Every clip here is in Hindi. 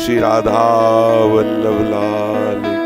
श्री राधा वल्लभ लाल की।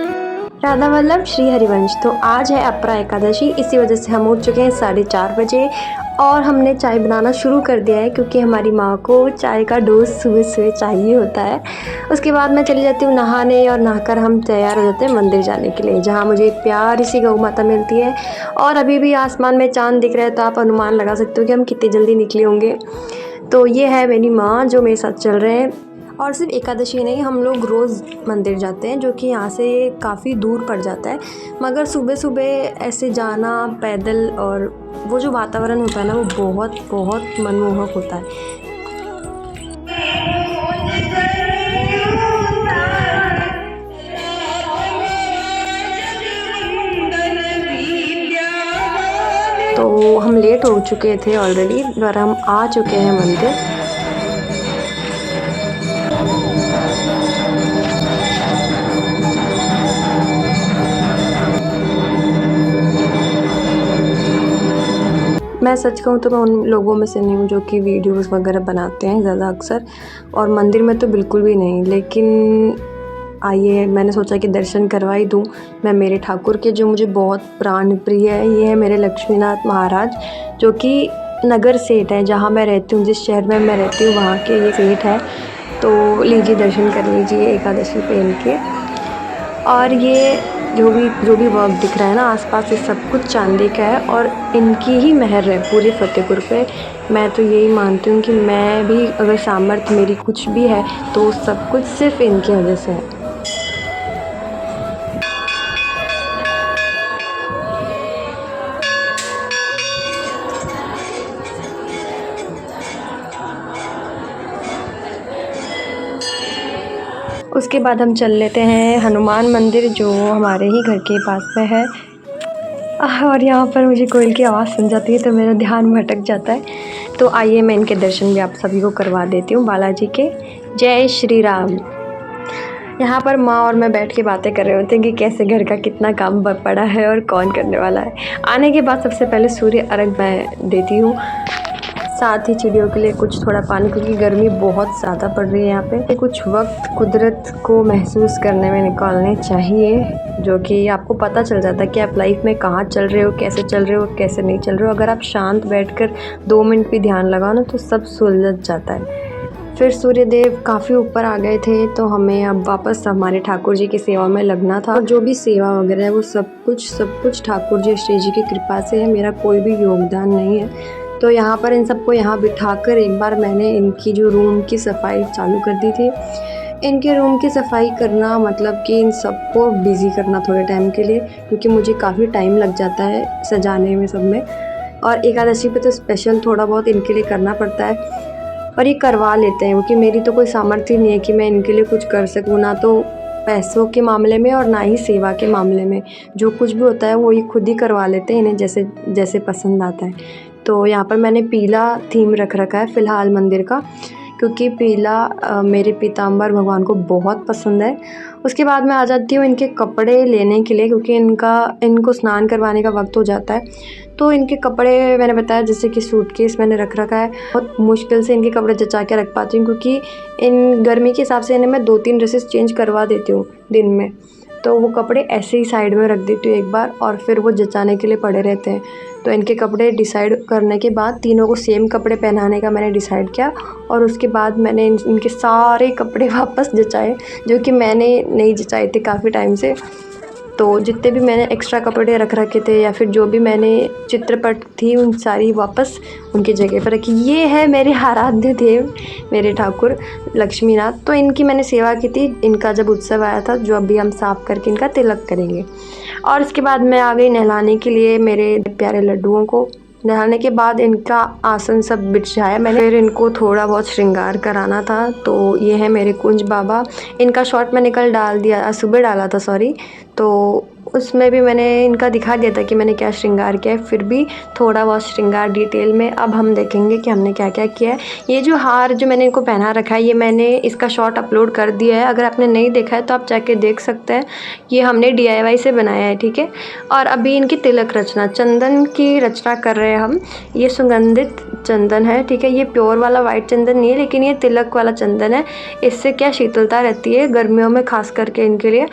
चंदन है, ठीक है। ये प्योर वाला वाइट चंदन नहीं है, लेकिन ये तिलक वाला चंदन है। इससे क्या शीतलता रहती है गर्मियों में खास करके इनके लिए,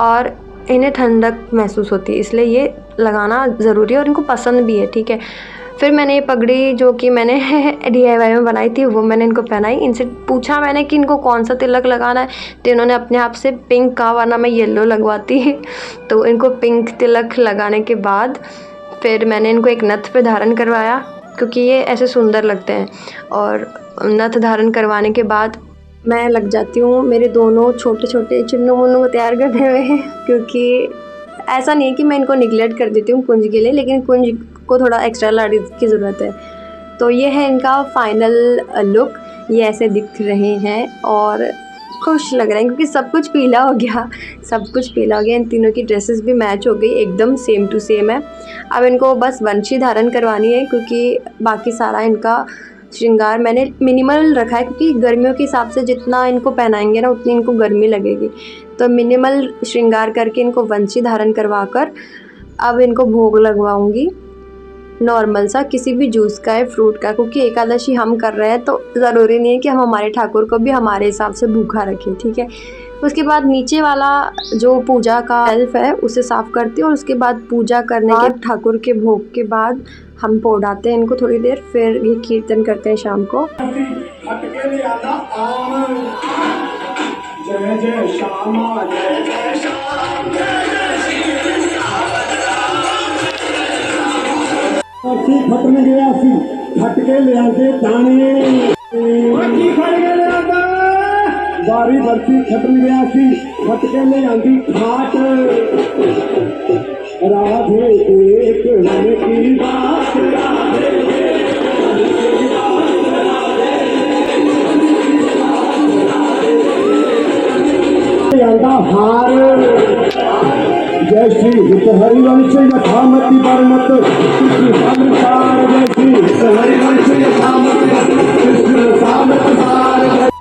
और इन्हें ठंडक महसूस होती है, इसलिए ये लगाना ज़रूरी है और इनको पसंद भी है, ठीक है। फिर मैंने ये पगड़ी जो कि मैंने DIY में बनाई थी वो मैंने इनको पहनाई। इनसे पूछा मैंने कि इनको कौन सा तिलक लगाना है, तो इन्होंने अपने आप से पिंक कहा, वरना मैं येलो लगवाती। तो इनको पिंक तिलक लगाने के बाद फिर मैंने इनको एक नथ पे धारण करवाया, क्योंकि ये ऐसे सुंदर लगते हैं। और नथ धारण करवाने के बाद मैं लग जाती हूँ मेरे दोनों छोटे छोटे चुन्नू मुन्नू को तैयार करने में, क्योंकि ऐसा नहीं है कि मैं इनको निगलेक्ट कर देती हूँ कुंज के लिए, लेकिन कुंज को थोड़ा एक्स्ट्रा लाड़ी की ज़रूरत है। तो ये है इनका फाइनल लुक, ये ऐसे दिख रहे हैं और खुश लग रहे हैं, क्योंकि सब कुछ पीला हो गया, सब कुछ पीला हो गया। इन तीनों की ड्रेसेस भी मैच हो गई, एकदम सेम टू सेम है। अब इनको बस वंशी धारण करवानी है, क्योंकि बाकी सारा इनका श्रृंगार मैंने मिनिमल रखा है, क्योंकि गर्मियों के हिसाब से जितना इनको पहनाएंगे ना उतनी इनको गर्मी लगेगी। तो मिनिमल श्रृंगार करके इनको वंशी धारण करवा कर अब इनको भोग लगवाऊंगी, नॉर्मल सा, किसी भी जूस का है, फ्रूट का, क्योंकि एकादशी हम कर रहे हैं तो ज़रूरी नहीं है कि हम हमारे ठाकुर को भी हमारे हिसाब से भूखा रखें, ठीक है। उसके बाद नीचे वाला जो पूजा का शेल्फ है उसे साफ़ करती हूँ, और उसके बाद पूजा करने के ठाकुर के भोग के बाद हम पौड़ाते हैं इनको थोड़ी देर, फिर ये कीर्तन करते हैं शाम को। जय जय श्यामा जय जय श्याम जय जय श्री खटने गया सी खटके ले आते दाने बारी बरसी खटन गया सी खटके ले आंदी खाट राधे एक मन की बात हार जय श्री हित हरिवंश यथामति बरमत कृष्ण संसार जय श्री हित हरिवंश यथामति कृष्ण संसार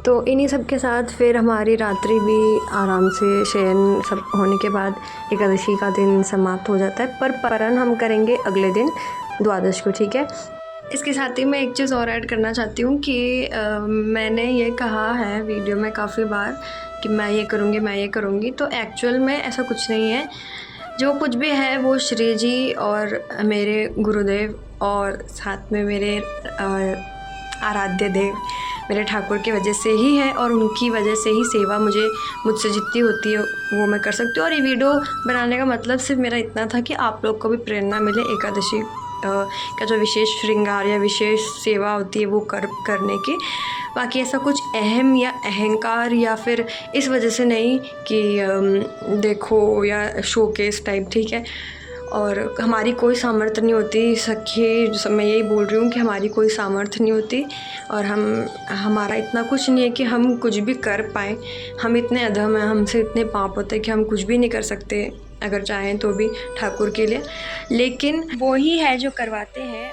तो इन्हीं सब के साथ फिर हमारी रात्रि भी आराम से शयन सब होने के बाद एकादशी का दिन समाप्त हो जाता है। पर परन हम करेंगे अगले दिन द्वादश को, ठीक है। इसके साथ ही मैं एक चीज़ और ऐड करना चाहती हूँ कि मैंने ये कहा है वीडियो में काफ़ी बार कि मैं ये करूँगी, मैं ये करूँगी, तो एक्चुअल में ऐसा कुछ नहीं है। जो कुछ भी है वो श्री जी और मेरे गुरुदेव और साथ में मेरे आराध्य देव मेरे ठाकुर की वजह से ही है, और उनकी वजह से ही सेवा मुझसे जितनी होती है वो मैं कर सकती हूँ। और ये वीडियो बनाने का मतलब सिर्फ मेरा इतना था कि आप लोग को भी प्रेरणा मिले एकादशी का जो विशेष श्रृंगार या विशेष सेवा होती है वो करने की। बाकी ऐसा कुछ अहम या अहंकार या फिर इस वजह से नहीं कि देखो या शोकेस टाइप, ठीक है। और हमारी कोई सामर्थ्य नहीं होती सखी, मैं यही बोल रही हूँ कि हमारी कोई सामर्थ्य नहीं होती, और हमारा इतना कुछ नहीं है कि हम कुछ भी कर पाएँ। हम इतने अधम हैं, हमसे इतने पाप होते हैं कि हम कुछ भी नहीं कर सकते अगर चाहें तो भी ठाकुर के लिए, लेकिन वो ही है जो करवाते हैं।